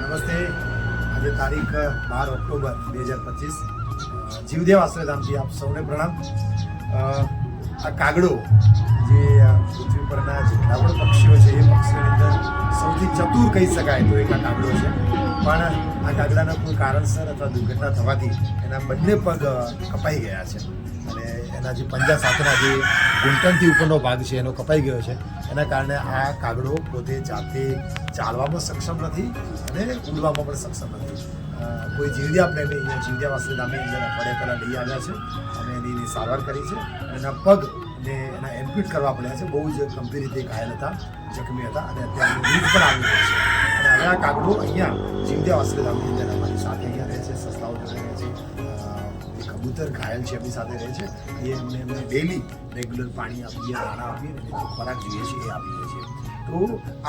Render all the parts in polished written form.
નમસ્તે. આજે તારીખ 12 ઓક્ટોબર 2025 જીવદેવ આશ્રયધામથી આપ સૌને પ્રણામ. આ કાગડો જે પૃથ્વી પરના જેટલા પણ પક્ષીઓ છે એ પક્ષીઓની અંદર સૌથી ચતુર કહી શકાય તો એક આ કાગડો છે. પણ આ કાગડાના કોઈ કારણસર અથવા દુર્ઘટના થવાથી એના બંને પગ કપાઈ ગયા છે અને એના જે પંજા સાથેના જે ઘૂંટણથી ઉપરનો ભાગ છે એનો કપાઈ ગયો છે. એના કારણે આ કાગડો પોતે જાતે ચાલવામાં સક્ષમ નથી અને ઉડવામાં પણ સક્ષમ નથી. કોઈ જીવદયા પ્રેમી અહીંયા જીવદયા આશ્રયધામની અંદર અઠવાડિયા પહેલાં લઈ આવ્યા છે અને એની સારવાર કરી છે. એના પગ ને એના એમ્પ્યુટ કરવા પડ્યા છે. બહુ જ ગંભીર રીતે ઘાયલ હતા, જખમી હતા અને અત્યારે નીંદ પણ આવી રહી છે. અને હવે આ કાગડો અહીંયા જીવદયા આશ્રયધામની અંદર અમારી સાથે અહીંયા રહે છે, સસલાઓ જોડે રહે છે. કબૂતર ઘાયલ છે એમની સાથે રહે છે. એમને ડેલી રેગ્યુલર પાણી આપીએ, દાણા આપીએ અને જે ખોરાક જોઈએ છે એ આપીએ છીએ. તો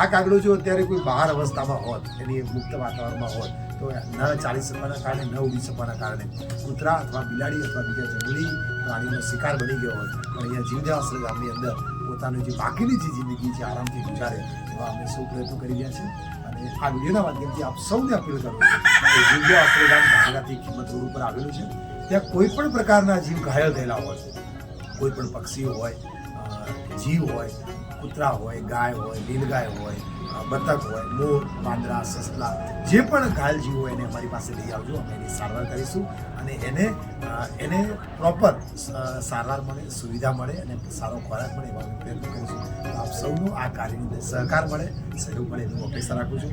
આ કાગડો જો અત્યારે કોઈ બહાર અવસ્થામાં હોત, એની મુક્ત વાતાવરણમાં હોત તો ન ચાલી શકવાના કારણે, ન ઉડી શકવાના કારણે કૂતરા અથવા બિલાડી અથવા બીજા જંગલી પ્રાણીનો શિકાર બની ગયો હોત. પણ અહીંયા જીવદયા આશ્રયધામની અંદર પોતાની જે બાકીની જે જિંદગી છે આરામથી ગુજારે એવા અમે સૌ પ્રયત્નો કરી રહ્યા છીએ. અને આ વિડીયોના માધ્યમથી આપ સૌને અપીલ કરું કે જીવદયા આશ્રયધામ ધાનેરાથી કિંમત રોડ ઉપર આવેલું છે. ત્યાં કોઈ પણ પ્રકારના જીવ ઘાયલ થયેલા હોય, કોઈ પણ પક્ષીઓ હોય, જીવ હોય, કૂતરા હોય, ગાય હોય, નીલગાય હોય, બતક હોય, મોર, પાંદડા, સસલા, જે પણ ઘાયલ જીવ હોય એને અમારી પાસે લઈ આવજો. અમે એની સારવાર કરીશું અને એને પ્રોપર સારવાર મળે, સુવિધા મળે અને સારો ખોરાક મળે એવા પ્રયત્ન કરીશું. આપ સૌનો આ કાર્યની અંદર સહકાર મળે, સહયોગ મળે એનું અપેક્ષા રાખું છું.